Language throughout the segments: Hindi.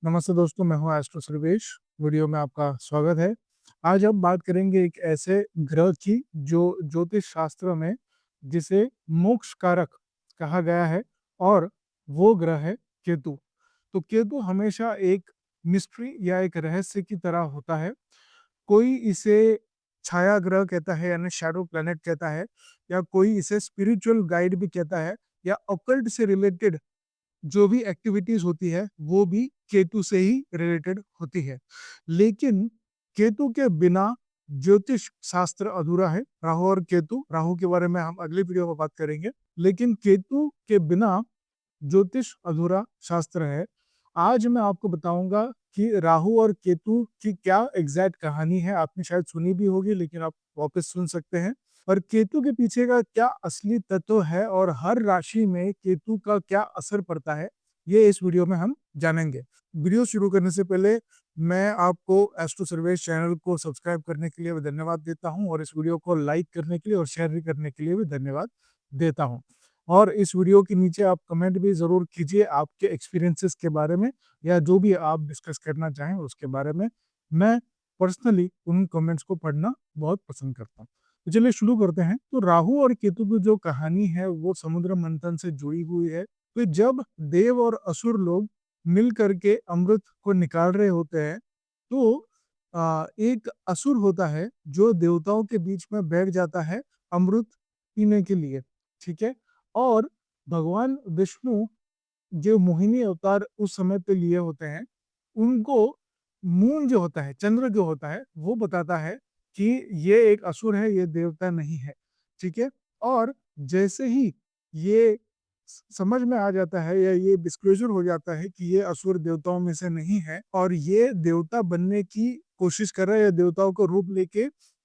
नमस्ते दोस्तों, मैं हूं एस्ट्रो सर्वेश। वीडियो में आपका स्वागत है। आज हम बात करेंगे एक ऐसे ग्रह की जो ज्योतिष शास्त्र में जिसे मोक्ष कारक कहा गया है, और वो ग्रह है केतु। तो केतु हमेशा एक मिस्ट्री या एक रहस्य की तरह होता है। कोई इसे छाया ग्रह कहता है यानी शैडो प्लैनेट कहता है, या कोई इसे स्पिरिचुअल गाइड भी कहता है, या ऑकल्ट से रिलेटेड जो भी एक्टिविटीज होती है वो भी केतु से ही रिलेटेड होती है। लेकिन केतु के बिना ज्योतिष शास्त्र अधूरा है। राहु और केतु, राहु के बारे में हम अगली वीडियो में बात करेंगे, लेकिन केतु के बिना ज्योतिष अधूरा शास्त्र है। आज मैं आपको बताऊंगा कि राहु और केतु की क्या एग्जैक्ट कहानी है। आपने शायद सुनी भी होगी, लेकिन आप वापस सुन सकते हैं। और केतु के पीछे का क्या असली तत्व है और हर राशि में केतु का क्या असर पड़ता है, ये इस वीडियो में हम जानेंगे। वीडियो शुरू करने से पहले मैं आपको एस्ट्रो सर्वेश चैनल को सब्सक्राइब करने के लिए भी धन्यवाद देता हूं, और इस वीडियो को लाइक करने के लिए और शेयर भी करने के लिए भी धन्यवाद देता हूं। और इस वीडियो के नीचे आप कमेंट भी ज़रूर कीजिए आपके एक्सपीरियंसेस के बारे में, या जो भी आप डिस्कस करना चाहें उसके बारे में। मैं पर्सनली उन कमेंट्स को पढ़ना बहुत पसंद करता हूँ। तो चलिए शुरू करते हैं। तो राहु और केतु की जो कहानी है वो समुद्र मंथन से जुड़ी हुई है। तो जब देव और असुर लोग मिल करके अमृत को निकाल रहे होते हैं, तो एक असुर होता है जो देवताओं के बीच में बैठ जाता है अमृत पीने के लिए। ठीक है। और भगवान विष्णु जो मोहिनी अवतार उस समय पे लिए होते हैं, उनको मून जो होता है, चंद्र जो होता है, वो बताता है कि ये एक असुर है, ये देवता नहीं है। ठीक है। और जैसे ही ये समझ में आ जाता है, या ये डिस्क्लोजर हो जाता है कि ये असुर देवताओं में से नहीं है और ये देवता बनने की कोशिश कर रहा है, या देवताओं को रूप लेके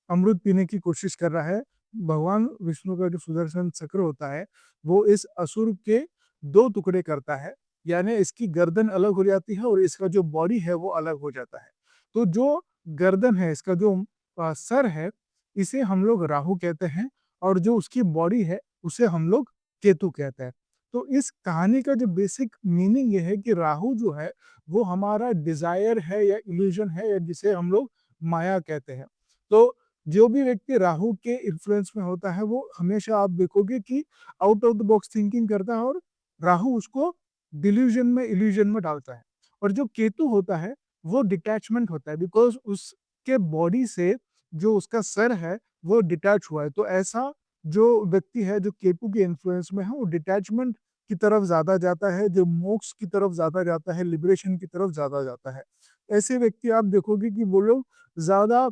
अमृत पीने की कोशिश कर रहा है, भगवान विष्णु का जो सुदर्शन चक्र होता है वो इस असुर के दो टुकड़े करता है। यानी इसकी गर्दन अलग हो जाती है और इसका जो बॉडी है वो अलग हो जाता है। तो जो गर्दन है, इसका जो सर है, इसे हम लोग राहु कहते हैं, और जो उसकी बॉडी है उसे हम लोग केतु कहते हैं। तो इस कहानी का जो बेसिक मीनिंग ये है कि राहु जो है वो हमारा डिजायर है या इल्यूजन है, या जिसे हम लोग माया कहते हैं। तो जो भी व्यक्ति राहु के इन्फ्लुएंस में होता है वो हमेशा आप देखोगे कि out of the box thinking करता है, और राहु उसको डिल्यूजन में इल्यूजन में डालता है। और जो केतु होता है वो डिटैचमेंट होता है, बिकॉज उसके बॉडी से जो उसका सर है वो डिटैच हुआ है। तो ऐसा जो व्यक्ति है जो केतु के इन्फ्लुएंस में है वो डिटैचमेंट की तरफ ज्यादा जाता है, जो मोक्ष की तरफ ज्यादा जाता है, लिबरेशन की तरफ ज्यादा जाता है। ऐसे व्यक्ति आप देखोगे कि वो लोग ज्यादा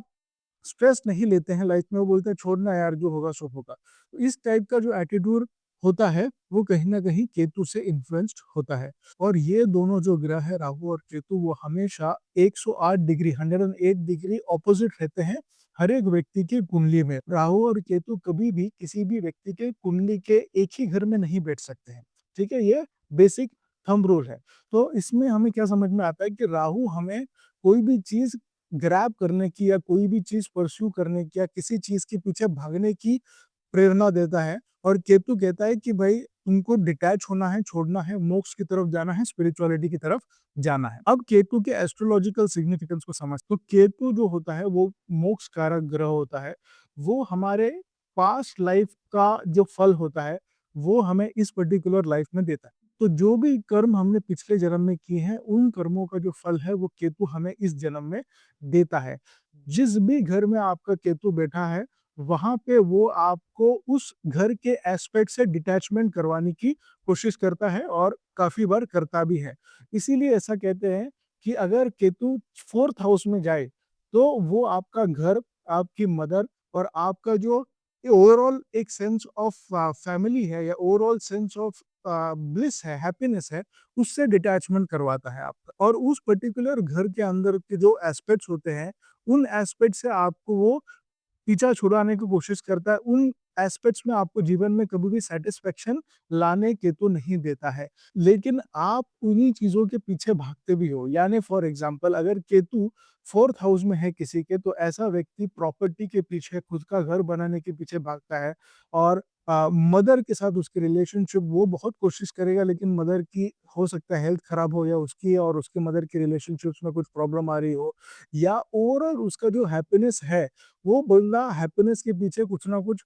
स्ट्रेस नहीं लेते हैं लाइफ में। वो बोलते हैं छोड़ना यार, जो होगा सो होगा। तो इस टाइप का जो एटीट्यूड होता है वो कहीं ना कहीं केतु से इन्फ्लुएंस्ड होता है। और ये दोनों जो ग्रह है राहु और केतु, वो हमेशा 108 डिग्री 108 डिग्री ऑपोजिट रहते हैं हर एक व्यक्ति की कुंडली में। राहु और केतु कभी भी किसी भी व्यक्ति के कुंडली के एक ही घर में नहीं बैठ सकते हैं। ठीक है, ये बेसिक थंब रूल है। तो इसमें हमें क्या समझ में आता है कि राहु हमें कोई भी चीज ग्रैब करने की, या कोई भी चीज परस्यू करने की, या किसी चीज के पीछे भागने की प्रेरणा देता है। और केतु कहता है कि भाई तुमको डिटैच होना है, छोड़ना है, मोक्ष की तरफ जाना है, स्पिरिचुअलिटी की तरफ जाना है। अब केतु के एस्ट्रोलॉजिकल सिग्निफिकेंस को समझ। तो केतु जो होता है वो मोक्ष कारक ग्रह होता है। वो हमारे पास्ट लाइफ का जो फल होता है वो हमें इस पर्टिकुलर लाइफ में देता है। तो जो भी कर्म हमने पिछले जन्म में किए हैं, उन कर्मों का जो फल है वो केतु हमें इस जन्म में देता है। जिस भी घर में आपका केतु बैठा है, वहां पे वो आपको उस घर के एस्पेक्ट से डिटैचमेंट करवाने की कोशिश करता है, और काफी बार करता भी है। इसीलिए ऐसा कहते हैं कि अगर केतु फोर्थ हाउस में जाए तो वो आपका घर, आपकी मदर, और आपका जो ओवरऑल एक सेंस ऑफ फैमिली है, या ओवरऑल सेंस ऑफ ब्लिस है, हैप्पीनेस है, उससे डिटैचमेंट करवाता है आपका। और उस पर्टिकुलर घर के अंदर के जो एस्पेक्ट्स होते हैं, उन एस्पेक्ट से आपको वो पीछा छुड़ाने की कोशिश करता है। उन एस्पेक्ट्स में आपको जीवन में कभी भी सेटिस्फेक्शन लाने केतु नहीं देता है। लेकिन आप उन्हीं चीजों के पीछे भागते भी हो। यानी फॉर एग्जाम्पल, अगर केतु फोर्थ हाउस में है किसी के, तो ऐसा व्यक्ति प्रॉपर्टी के पीछे, खुद का घर बनाने के पीछे भागता है, और मदर के साथ उसकी रिलेशनशिप वो बहुत कोशिश करेगा, लेकिन मदर की हो सकता है हेल्थ खराब हो, या उसकी और उसके मदर की रिलेशनशिप्स में कुछ प्रॉब्लम आ रही हो, या ओवरऑल उसका जो हैप्पीनेस है, वो बंदा हैप्पीनेस के पीछे कुछ ना कुछ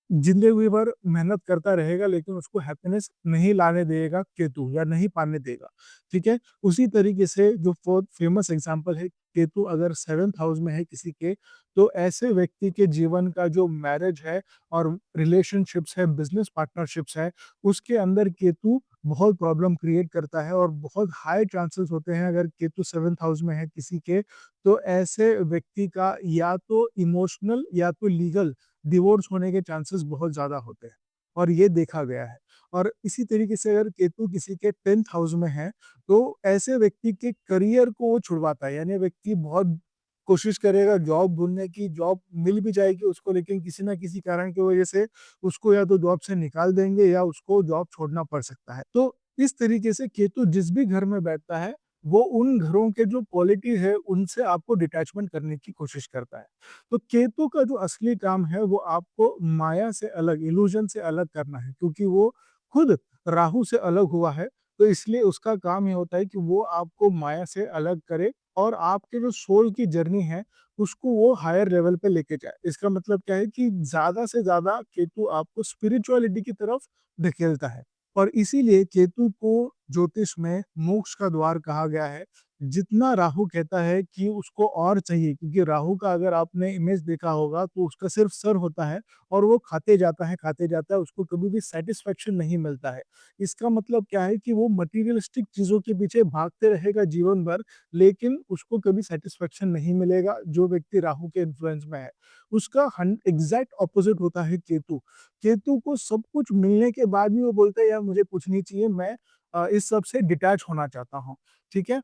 जिंदगी भर मेहनत करता रहेगा, लेकिन उसको हैप्पीनेस नहीं लाने देगा केतु, या नहीं पाने देगा। ठीक है। उसी तरीके से जो फोर्थ फेमस एग्जांपल है, केतु अगर सेवेंथ हाउस में है किसी के, तो ऐसे व्यक्ति के जीवन का जो मैरिज है और रिलेशनशिप्स है, बिजनेस पार्टनरशिप्स है, उसके अंदर केतु बहुत प्रॉब्लम क्रिएट करता है, और बहुत हाई चांसेस होते हैं अगर केतु सेवेंथ हाउस में है किसी के, तो ऐसे व्यक्ति का या तो इमोशनल या तो लीगल डिवोर्स होने के चांसेस बहुत ज़्यादा होते हैं, और ये देखा गया है। और इसी तरीके से अगर केतु किसी के 10th हाउस में है, तो ऐसे व्यक्ति के करियर को वो छुड़वाता है, यानी व्यक्ति बहुत कोशिश करेगा जॉब ढूँढने की, जॉब मिल भी जाएगी उसको, लेकिन किसी न किसी कारण की वजह से उसको या तो जॉब से निकाल देंगे, या उसको जॉब छोड़ना पड़ सकता है। तो इस तरीके से केतु जिस भी घर में बैठता है, वो उन घरों के जो क्वालिटी है, उनसे आपको डिटैचमेंट करने की कोशिश करता है। तो केतु का जो असली काम है, वो आपको माया से अलग, इल्यूजन से अलग करना है, क्योंकि वो खुद राहु से अलग हुआ है। तो इसलिए उसका काम ये होता है कि वो आपको माया से अलग करे, और आपके जो सोल की जर्नी है, उसको वो हायर लेवल पे लेके जाए। इसका मतलब क्या है कि ज़्यादा से ज़्यादा केतु आपको स्पिरिचुअलिटी की तरफ धकेलता है। और इसीलिए केतु को ज्योतिष में मोक्ष का द्वार कहा गया है। जितना राहु कहता है कि उसको और चाहिए, क्योंकि राहु का अगर आपने इमेज देखा होगा, तो उसका सिर्फ सर होता है, और वो खाते जाता है, उसको कभी भी सेटिस्फेक्शन नहीं मिलता है। इसका मतलब क्या है कि वो मटेरियलिस्टिक चीज़ों के पीछे भागते रहेगा जीवन भर, लेकिन उसको कभी सेटिस्फेक्शन नहीं मिलेगा, जो व्यक्ति राहु के इन्फ्लुएंस में है। उसका एग्जैक्ट ऑपोजिट होता है केतु। केतु को सब कुछ मिलने के बाद भी वो बोलता है, यार मुझे कुछ नहीं चाहिए, मैं इस सब से डिटैच होना चाहता हूँ। ठीक है।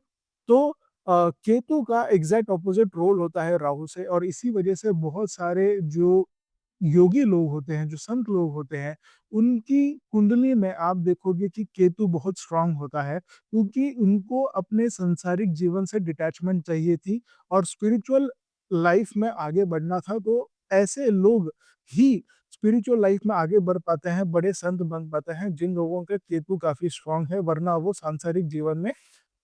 तो केतु का एग्जैक्ट ऑपोजिट रोल होता है राहु से, और इसी वजह से बहुत सारे जो योगी लोग होते हैं, जो संत लोग होते हैं, उनकी कुंडली में आप देखोगे कि केतु बहुत स्ट्रांग होता है, क्योंकि उनको अपने सांसारिक जीवन से डिटैचमेंट चाहिए थी, और स्पिरिचुअल लाइफ में आगे बढ़ना था। तो ऐसे लोग ही स्पिरिचुअल लाइफ में आगे बढ़ पाते हैं, बड़े संत बन पाते हैं, जिन लोगों का केतु काफी स्ट्रांग है, वरना वो सांसारिक जीवन में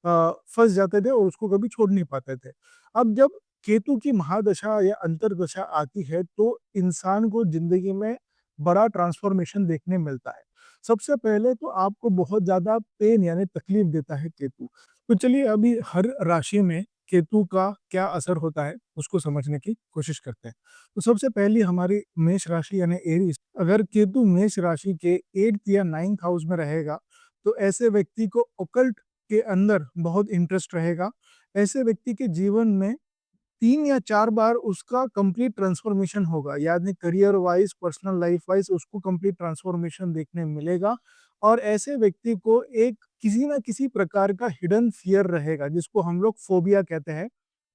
फँस जाते थे, और उसको कभी छोड़ नहीं पाते थे। अब जब केतु की महादशा या अंतर्दशा आती है, तो इंसान को ज़िंदगी में बड़ा ट्रांसफ़ॉर्मेशन देखने मिलता है। सबसे पहले तो आपको बहुत ज़्यादा पेन, यानी तकलीफ़ देता है केतु। तो चलिए अभी हर राशि में केतु का क्या असर होता है, उसको समझने की कोशिश करते हैं। तो सबसे पहली हमारी मेष राशि यानी एरीज़, अगर केतु मेष राशि के 8th या 9th हाउस में रहेगा, तो ऐसे व्यक्ति को ऑकल्ट के अंदर बहुत इंटरेस्ट रहेगा। ऐसे व्यक्ति के जीवन में 3 या 4 बार उसका कंप्लीट ट्रांसफॉर्मेशन होगा, यानी career wise, personal life wise उसको कंप्लीट ट्रांसफॉर्मेशन देखने मिलेगा। और ऐसे व्यक्ति को एक किसी न किसी प्रकार का हिडन फ़ियर रहेगा, जिसको हम लोग फ़ोबिया कहते हैं।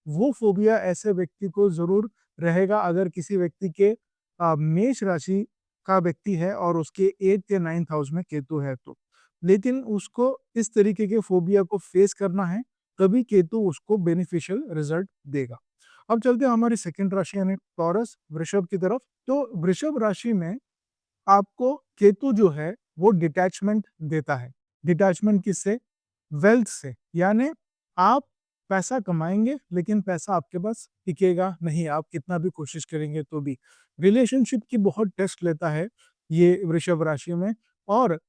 वो फ़ोबिया ऐसे व्यक्ति को ज़रूर रहेगा, अगर किसी व्यक्ति के मेष राशि का व्यक्ति है और उसके 8th या 9th हाउस में केतु है तो। लेकिन उसको इस तरीके के फ़ोबिया को फ़ेस करना है, तभी केतु उसको बेनिफिशियल रिज़ल्ट देगा। अब चलते हैं हमारी सेकंड राशि यानी टॉरस, वृषभ की तरफ। तो वृषभ राशि में आपको केतु जो है वो डिटैचमेंट देता है। डिटैचमेंट किससे? वेल्थ से। यानी आप पैसा कमाएँगे, लेकिन पैसा आपके पास टिकेगा नहीं, आप कितना भी कोशिश करेंगे तो भी। रिलेशनशिप की बहुत टेस्ट लेता है ये वृषभ राशि में, और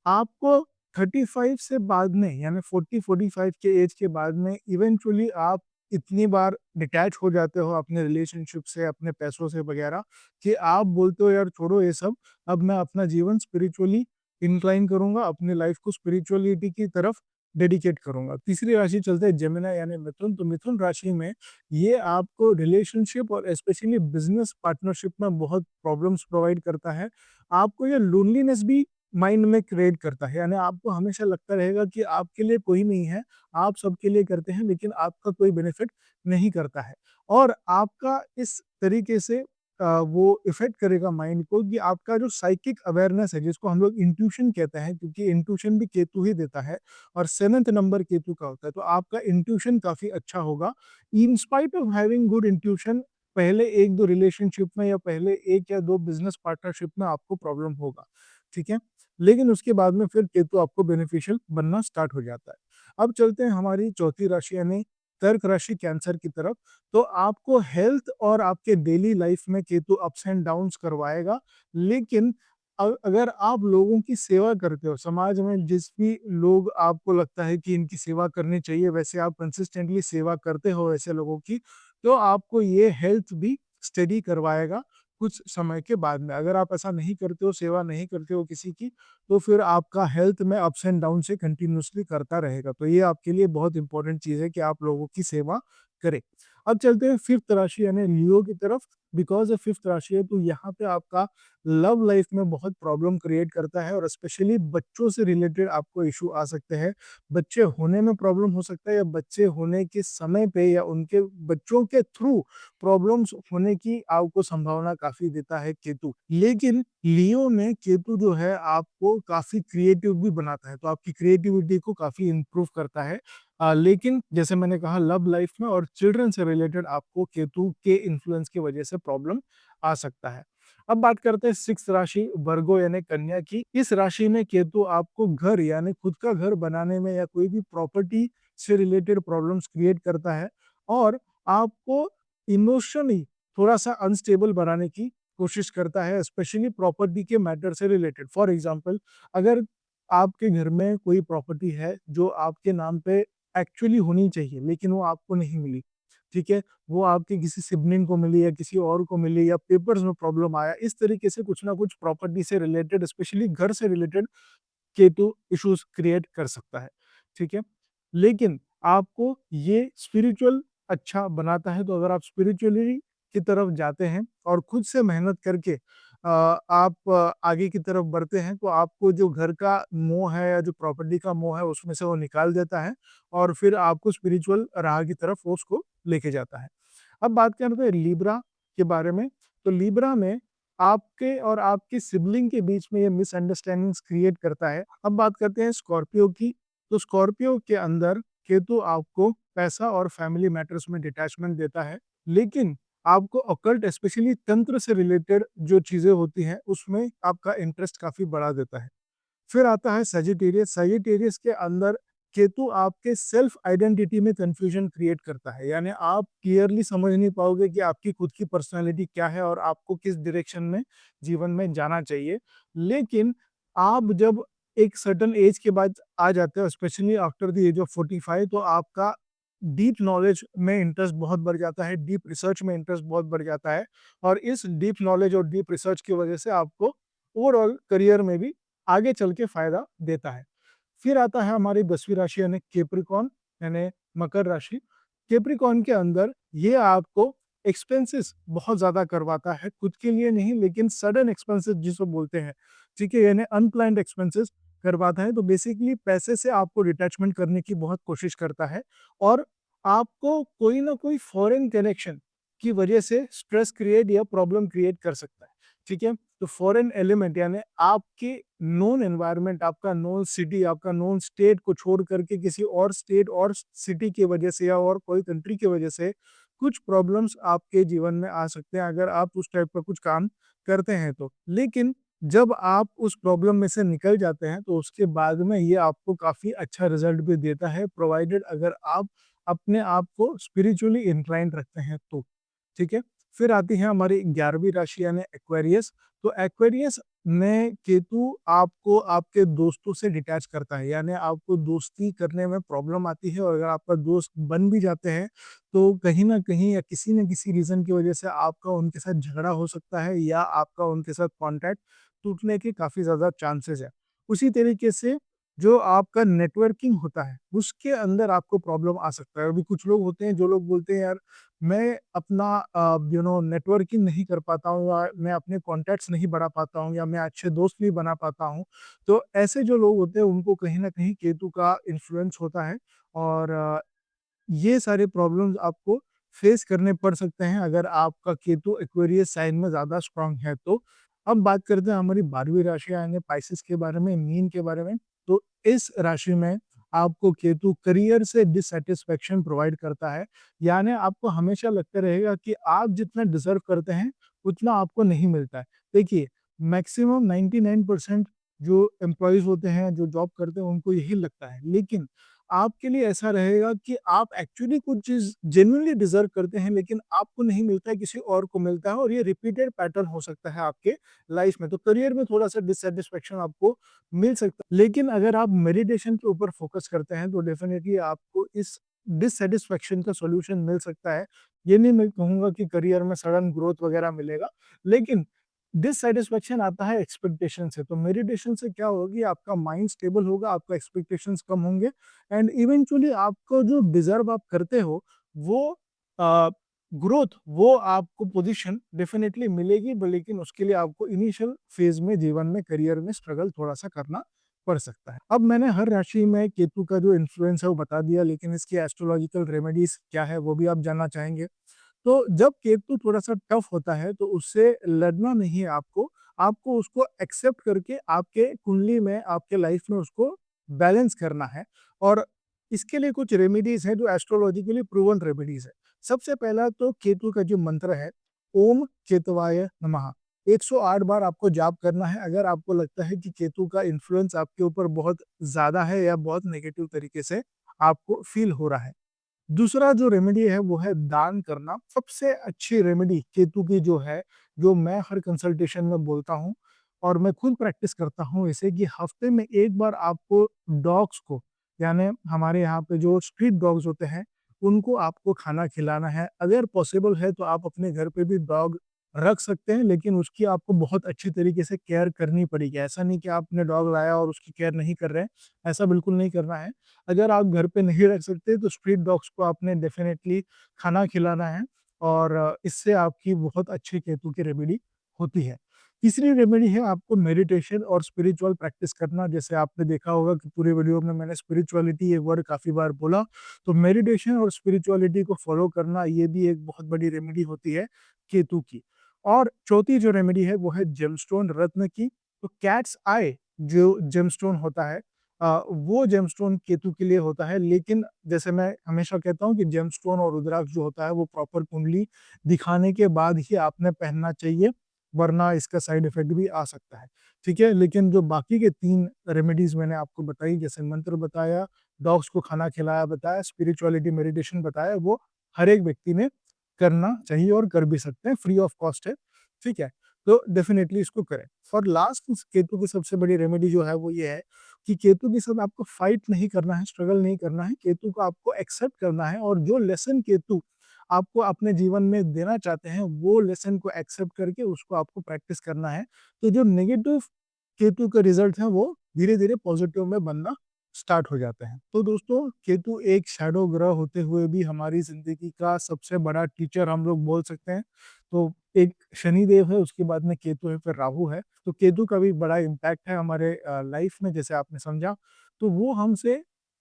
आपको 35 से बाद में, यानी 40-45 के एज के बाद में इवेंचुअली आप इतनी बार डिटैच हो जाते हो अपने रिलेशनशिप से, अपने पैसों से वगैरह, कि आप बोलते हो यार छोड़ो ये सब, अब मैं अपना जीवन स्पिरिचुअली इंक्लाइन करूँगा, अपनी लाइफ को स्पिरिचुअलिटी की तरफ डेडिकेट करूँगा। तीसरी राशि चलते हैं जेमिनी यानी मिथुन। तो मिथुन राशि में ये आपको रिलेशनशिप और स्पेशली बिज़नेस पार्टनरशिप में बहुत प्रॉब्लम्स प्रोवाइड करता है। आपको ये लोनलीनेस भी माइंड में क्रिएट करता है, यानी आपको हमेशा लगता रहेगा कि आपके लिए कोई नहीं है, आप सबके लिए करते हैं, लेकिन आपका कोई बेनिफिट नहीं करता है। और आपका इस तरीके से वो इफ़ेक्ट करेगा माइंड को, कि आपका जो साइकिक अवेयरनेस है, जिसको हम लोग इंट्यूशन कहते हैं, क्योंकि इंट्यूशन भी केतु ही देता है, और 7th नंबर केतु का होता है, तो आपका इंट्यूशन काफ़ी अच्छा होगा। In spite of having good intuition, पहले 1-2 रिलेशनशिप में या पहले 1 या 2 बिज़नेस पार्टनरशिप में आपको प्रॉब्लम होगा, ठीक है? लेकिन उसके बाद में फिर केतु आपको बेनिफिशियल बनना स्टार्ट हो जाता है। अब चलते हैं हमारी चौथी राशि यानी कर्क राशि कैंसर की तरफ। तो आपको हेल्थ और आपके डेली लाइफ में केतु अप्स एंड डाउन्स करवाएगा, लेकिन अगर आप लोगों की सेवा करते हो, समाज में जिस भी लोग आपको लगता है कि इनकी सेवा करनी चाहिए, वैसे आप कंसिस्टेंटली सेवा करते हो ऐसे लोगों की, तो आपको ये हेल्थ भी स्टडी करवाएगा कुछ समय के बाद में। अगर आप ऐसा नहीं करते हो, सेवा नहीं करते हो किसी की, तो फिर आपका हेल्थ में अप्स एंड डाउन से कंटिन्यूअसली करता रहेगा। तो ये आपके लिए बहुत इंपॉर्टेंट चीज़ है कि आप लोगों की सेवा करें। अब चलते हैं फिफ्थ राशि यानी लियो की तरफ। बिकॉज़ ये फिफ्थ राशि है, तो यहाँ पे आपका लव लाइफ में बहुत प्रॉब्लम क्रिएट करता है और स्पेशली बच्चों से रिलेटेड आपको इश्यू आ सकते हैं। बच्चे होने में प्रॉब्लम हो सकता है या बच्चे होने के समय पे या उनके बच्चों के थ्रू प्रॉब्लम्स होने की आपको संभावना काफ़ी देता है केतु। लेकिन लियो में केतु जो है आपको काफ़ी क्रिएटिव भी बनाता है, तो आपकी क्रिएटिविटी को काफ़ी इम्प्रूव करता है। लेकिन जैसे मैंने कहा लव लाइफ में और चिल्ड्रन से रिलेटेड आपको केतु के इन्फ्लुएंस की वजह से प्रॉब्लम आ सकता है। अब बात करते हैं सिक्स्थ राशि वर्गो यानी कन्या की। इस राशि में केतु आपको घर यानी खुद का घर बनाने में या कोई भी प्रॉपर्टी से रिलेटेड प्रॉब्लम्स क्रिएट करता है और आपको इमोशनली थोड़ा-सा अनस्टेबल बनाने की कोशिश करता है, स्पेशली प्रॉपर्टी के मैटर से रिलेटेड। फॉर एग्ज़ाम्पल, अगर आपके घर में कोई प्रॉपर्टी है जो आपके नाम पे एक्चुअली होनी चाहिए, लेकिन वो आपको नहीं मिली, ठीक है? वो आपके किसी सिबलिंग को मिली या किसी और को मिली या पेपर्स में प्रॉब्लम आया, इस तरीके से कुछ ना कुछ प्रॉपर्टी से रिलेटेड, स्पेशली घर से रिलेटेड केतु इश्यूज क्रिएट कर सकता है, ठीक है? लेकिन आपको ये स्पिरिचुअल अच्छा बनाता है, तो अगर आप स्पिरिचुअली की तरफ जाते हैं और खुद से मेहनत करके आप आगे की तरफ बढ़ते हैं, तो आपको जो घर का मोह है या जो प्रॉपर्टी का मोह है, उसमें से वो निकाल देता है और फिर आपको स्पिरिचुअल राह की तरफ वो उसको लेके जाता है। अब बात करते हैं लिब्रा के बारे में, तो लिब्रा में आपके और आपके सिबलिंग के बीच में ये मिसअंडरस्टैंडिंग्स क्रिएट करता है। अब बात करते हैं स्कॉर्पियो की, तो स्कॉर्पियो के अंदर केतु आपको पैसा और फैमिली मैटर्स में डिटैचमेंट देता है, लेकिन आपको ऑकल्ट स्पेशली तंत्र से रिलेटेड जो चीज़ें होती हैं, उसमें आपका इंटरेस्ट काफ़ी बढ़ा देता है। फिर आता है सजिटेरियस। सजिटेरियस के अंदर केतु आपके सेल्फ आइडेंटिटी में कंफ्यूजन क्रिएट करता है, यानी आप क्लियरली समझ नहीं पाओगे कि आपकी खुद की पर्सनालिटी क्या है और आपको किस डायरेक्शन में जीवन में जाना चाहिए। लेकिन आप जब एक सर्टेन एज के बाद आ जाते हो, specially after the age of 45, तो आपका डीप नॉलेज में इंटरेस्ट बहुत बढ़ जाता है, डीप रिसर्च में इंटरेस्ट बहुत बढ़ जाता है और इस डीप नॉलेज और डीप रिसर्च की वजह से आपको ओवरऑल करियर में भी आगे चल के फायदा देता है। फिर आता है हमारी 10वीं राशि यानी कैप्रिकॉर्न यानी मकर राशि। कैप्रिकॉर्न के अंदर ये आपको एक्सपेंसेस बहुत ज़्यादा करवाता है, खुद के लिए नहीं लेकिन सडन एक्सपेंसेस जिसको बोलते हैं, ठीक है? यानी अनप्लान्ड एक्सपेंसेस करवाता है, तो बेसिकली पैसे से आपको डिटैचमेंट करने की बहुत कोशिश करता है और आपको कोई ना कोई फॉरेन कनेक्शन की वजह से स्ट्रेस क्रिएट या प्रॉब्लम क्रिएट कर सकता है, ठीक है? तो फॉरेन एलिमेंट यानी आपके नोन एनवायरनमेंट, आपका नोन सिटी, आपका नोन स्टेट को छोड़ करके किसी और स्टेट और सिटी की वजह से या और कोई कंट्री की वजह से कुछ प्रॉब्लम्स आपके जीवन में आ सकते हैं अगर आप उस टाइप का कुछ काम करते हैं तो। लेकिन जब आप उस प्रॉब्लम में से निकल जाते हैं, तो उसके बाद में ये आपको काफ़ी अच्छा रिज़ल्ट भी देता है, प्रोवाइडेड अगर आप अपने आप को स्पिरिचुअली इंक्लाइंड रखते हैं तो, ठीक है? फिर आती है हमारी 11वीं राशि यानी एक्वेरियस। तो एक्वेरियस में केतु आपको आपके दोस्तों से डिटैच करता है, यानी आपको दोस्ती करने में प्रॉब्लम आती है और अगर आपका दोस्त बन भी जाते हैं, तो कहीं न कहीं या किसी न किसी रीज़न की वजह से आपका उनके साथ झगड़ा हो सकता है या आपका उनके साथ कॉन्टैक्ट टूटने के काफ़ी ज़्यादा चांसेज़ है। उसी तरीके से जो आपका नेटवर्किंग होता है, उसके अंदर आपको प्रॉब्लम आ सकता है। अभी कुछ लोग होते हैं, जो लोग बोलते हैं यार मैं अपना नेटवर्किंग नहीं कर पाता हूँ या मैं अपने कॉन्टैक्ट्स नहीं बढ़ा पाता हूँ या मैं अच्छे दोस्त नहीं बना पाता हूँ। तो ऐसे जो लोग होते हैं उनको कहीं न कहीं केतु का इन्फ्लुएंस होता है और ये सारे प्रॉब्लम्स आपको फेस करने पड़ सकते हैं अगर आपका केतु एक्वेरियस साइन में ज़्यादा स्ट्रॉन्ग है तो। अब बात करते हैं हमारी 12वीं राशि यानी पाइसेस के बारे में, मीन के बारे में। तो इस राशि में आपको केतु करियर से डिससैटिस्फैक्शन प्रोवाइड करता है। यानी आपको हमेशा लगता रहेगा कि आप जितना डिज़र्व करते हैं, उतना आपको नहीं मिलता है। देखिए, मैक्सिमम 99% जो एम्प्लॉइज़ होते हैं, जो जॉब करते हैं, उनको यही लगता है। लेकिन आपके लिए ऐसा रहेगा कि आप एक्चुअली कुछ चीज़ जेन्युइनली डिज़र्व करते हैं, लेकिन आपको नहीं मिलता है, किसी और को मिलता है और ये रिपीटेड पैटर्न हो सकता है आपके लाइफ़ में। तो करियर में थोड़ा-सा डिससैटिस्फैक्शन आपको मिल सकता है। लेकिन अगर आप मेडिटेशन के ऊपर फ़ोकस करते हैं, तो डेफ़िनिटली आपको इस डिससैटिस्फैक्शन का सॉल्यूशन मिल सकता है। ये नहीं मैं कहूँगा कि करियर में सडन ग्रोथ वगैरह मिलेगा, लेकिन डिससैटिस्फैक्शन आता है एक्सपेक्टेशन से। तो मेडिटेशन से क्या होगा कि आपका माइंड स्टेबल होगा, आपका एक्सपेक्टेशंस कम होंगे एंड इवेंचुअली आपको जो डिज़र्व आप करते हो, वो अ, ग्रोथ, वो आपको पोज़ीशन डेफ़िनिटली मिलेगी, ब लेकिन उसके लिए आपको इनिशियल फ़ेज़ में जीवन में, करियर में स्ट्रगल थोड़ा-सा करना पड़ सकता है। अब मैंने हर राशि में केतु का जो इन्फ्लुएंस है वो बता दिया, लेकिन इसकी एस्ट्रोलॉजिकल रेमेडीज़ क्या है, वो भी आप जानना चाहेंगे। तो जब केतु थोड़ा-सा टफ होता है, तो उससे लड़ना नहीं है आपको, आपको उसको एक्सेप्ट करके आपके कुंडली में, आपके लाइफ में उसको बैलेंस करना है और इसके लिए कुछ रेमेडीज़ हैं जो एस्ट्रोलॉजिकली प्रूवन रेमेडीज़ है। सबसे पहला तो केतु का जो मंत्र है, ओम केतवाय नमः। 108 बार आपको जाप करना है अगर आपको लगता है कि केतु का इन्फ्लुएंस आपके ऊपर बहुत ज़्यादा है या बहुत नेगेटिव तरीके से आपको फ़ील हो रहा है। दूसरा जो रेमेडी है वो है दान करना। सबसे अच्छी रेमेडी केतु की जो है, जो मैं हर कंसल्टेशन में बोलता हूँ और मैं खुद प्रैक्टिस करता हूँ इसे, कि हफ्ते में 1 बार आपको डॉग्स को, यानी हमारे यहाँ पे जो स्ट्रीट डॉग्स होते हैं, उनको आपको खाना खिलाना है। अगर पॉसिबल है तो आप अपने घर पे भी डॉग रख सकते हैं, लेकिन उसकी आपको बहुत अच्छी तरीके से केयर करनी पड़ेगी। ऐसा नहीं कि आपने डॉग लाया और उसकी केयर नहीं कर रहे हैं, ऐसा बिल्कुल नहीं करना है। अगर आप घर पे नहीं रख सकते तो स्ट्रीट डॉग्स को आपने डेफ़िनेटली खाना खिलाना है और इससे आपकी बहुत अच्छी केतु की रेमेडी होती है। तीसरी रेमेडी है आपको मेडिटेशन और स्पिरिचुअल प्रैक्टिस करना। जैसे आपने देखा होगा कि पूरे वीडियो में मैंने स्पिरिचुअलिटी ये वर्ड काफ़ी बार बोला, तो मेडिटेशन और स्पिरिचुअलिटी को फ़ॉलो करना ये भी एक बहुत बड़ी रेमेडी होती है केतु की। और चौथी जो रेमेडी है वो है जेमस्टोन रत्न की। तो कैट्स आई जो जेमस्टोन होता है, वो जेमस्टोन केतु के लिए होता है, लेकिन जैसे मैं हमेशा कहता हूँ कि जेमस्टोन और रुद्राक्ष जो होता है वो प्रॉपर कुंडली दिखाने के बाद ही आपने पहनना चाहिए, वरना इसका साइड इफ़ेक्ट भी आ सकता है, ठीक है? लेकिन जो बाकी के 3 रेमेडीज़ मैंने आपको बताई, जैसे मंत्र बताया, डॉग्स को खाना खिलाया बताया, स्पिरिचुअलिटी मेडिटेशन बताया, वो हर एक व्यक्ति ने करना चाहिए और कर भी सकते हैं, फ्री ऑफ कॉस्ट है, ठीक है? तो डेफ़िनेटली इसको करें। फॉर लास्ट केतु की सबसे बड़ी रेमेडी जो है वो ये है कि केतु के साथ आपको फाइट नहीं करना है, स्ट्रगल नहीं करना है, केतु को आपको एक्सेप्ट करना है और जो लेसन केतु आपको अपने जीवन में देना चाहते हैं, वो लेसन को एक्सेप्ट करके उसको आपको प्रैक्टिस करना है। तो जो नेगेटिव केतु का रिज़ल्ट है, वो धीरे-धीरे पॉज़िटिव में बनना स्टार्ट हो जाते हैं। तो दोस्तों, केतु एक शैडो ग्रह होते हुए भी हमारी ज़िंदगी का सबसे बड़ा टीचर हम लोग बोल सकते हैं। तो एक शनिदेव है, उसके बाद में केतु है, फिर राहु है। तो केतु का भी बड़ा इम्पैक्ट है हमारे लाइफ में, जैसे आपने समझा। तो वो हमसे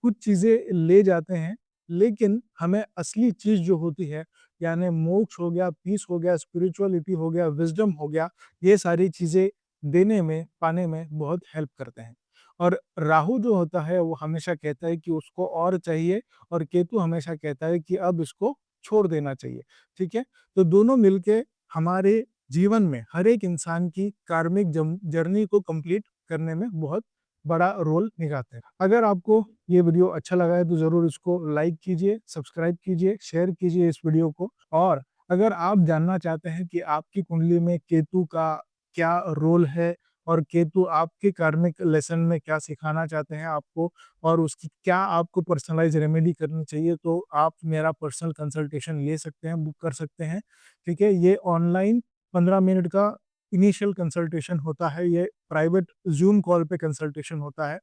कुछ चीज़ें ले जाते हैं, लेकिन हमें असली चीज़ जो होती है, यानी मोक्ष हो गया, पीस हो गया, स्पिरिचुअलिटी हो गया, विज़डम हो गया, ये सारी चीज़ें देने में, पाने में बहुत हेल्प करते हैं। और राहु जो होता है वो हमेशा कहता है कि उसको और चाहिए और केतु हमेशा कहता है कि अब इसको छोड़ देना चाहिए, ठीक है? तो दोनों मिलके हमारे जीवन में हर एक इंसान की कार्मिक जर्नी को कंप्लीट करने में बहुत बड़ा रोल निभाते हैं। अगर आपको ये वीडियो अच्छा लगा है तो ज़रूर इसको लाइक कीजिए, सब्सक्राइब कीजिए, शेयर कीजिए इस वीडियो को। और अगर आप जानना चाहते हैं कि आपकी कुंडली में केतु का क्या रोल है और केतु आपके कार्मिक लेसन में क्या सिखाना चाहते हैं आपको और उसकी क्या आपको पर्सनलाइज़ रेमेडी करनी चाहिए, तो आप मेरा पर्सनल कंसल्टेशन ले सकते हैं, बुक कर सकते हैं, ठीक है? ये ऑनलाइन 15 मिनट का इनिशियल कंसल्टेशन होता है, ये प्राइवेट ज़ूम कॉल पे कंसल्टेशन होता है,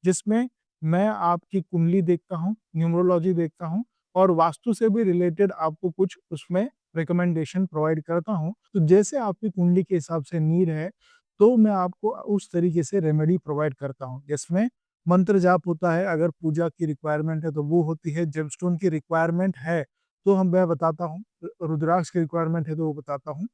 जिसमें मैं आपकी कुंडली देखता हूँ, न्यूमरोलॉजी देखता हूँ और वास्तु से भी रिलेटेड आपको कुछ उसमें रिकमेंडेशन प्रोवाइड करता हूँ। तो जैसे आपकी कुंडली के हिसाब से नीड है, तो मैं आपको उस तरीके से रेमेडी प्रोवाइड करता हूँ, जिसमें मंत्र जाप होता है, अगर पूजा की रिक्वायरमेंट है तो वो होती है, जेमस्टोन की रिक्वायरमेंट है, तो मैं बताता हूँ, रुद्राक्ष की रिक्वायरमेंट है तो वो बताता हूँ।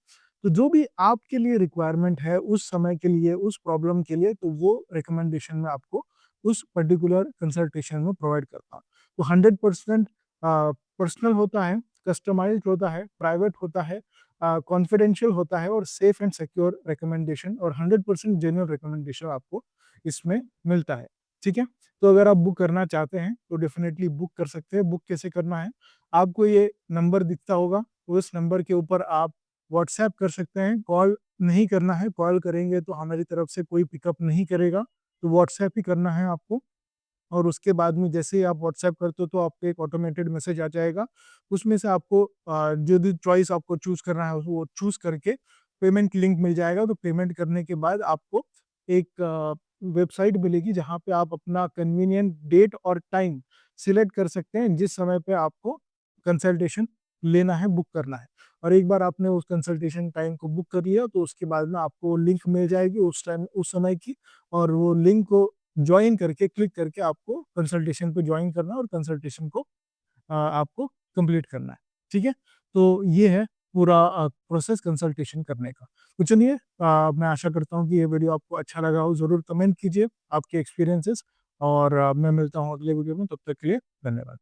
तो जो भी आपके लिए रिक्वायरमेंट है उस समय के लिए, उस प्रॉब्लम के लिए, तो वो रिकमेंडेशन मैं आपको उस पर्टिकुलर कंसल्टेशन में प्रोवाइड करता हूँ। तो 100% पर्सनल होता है, कस्टमाइज्ड होता है, प्राइवेट होता है, कॉन्फिडेंशियल होता है और सेफ एंड सिक्योर रिकमेंडेशन और 100% जेन्युइन रिकमेंडेशन आपको इसमें मिलता है। ठीक है? तो अगर आप बुक करना चाहते हैं तो डेफिनिटली बुक कर सकते हैं। बुक कैसे करना है? आपको ये नंबर दिखता होगा, उस नंबर के ऊपर आप व्हाट्सएप कर सकते हैं, कॉल नहीं करना है, कॉल करेंगे तो हमारी तरफ से कोई पिकअप नहीं करेगा, तो व्हाट्सएप ही करना है आपको। और उसके बाद में जैसे ही आप व्हाट्सएप करते हो तो आपको एक ऑटोमेटेड मैसेज आ जाएगा। उसमें से आपको जो भी चॉइस आपको चूज़ करना है वो चूज़ करके पेमेंट लिंक मिल जाएगा। तो पेमेंट करने के बाद आपको एक वेबसाइट मिलेगी जहाँ पे आप अपना कन्वीनिएंट डेट और टाइम सिलेक्ट कर सकते हैं जिस समय पे आपको कंसल्टेशन लेना है, बुक करना है। और एक बार आपने उस कंसल्टेशन टाइम को बुक कर लिया तो उसके बाद में आपको लिंक मिल जाएगी उस टाइम उस समय की, और वो लिंक को जॉइन करके क्लिक करके आपको कंसल्टेशन पे जॉइन करना है और कंसल्टेशन को आपको कंप्लीट करना है। ठीक है? तो ये है पूरा प्रोसेस कंसल्टेशन करने का। तो चलिए, मैं आशा करता हूँ कि ये वीडियो आपको अच्छा लगा हो। ज़रूर कमेंट कीजिए आपके एक्सपीरियंसेस, और मैं मिलता हूँ अगले वीडियो में। तब तक के लिए धन्यवाद।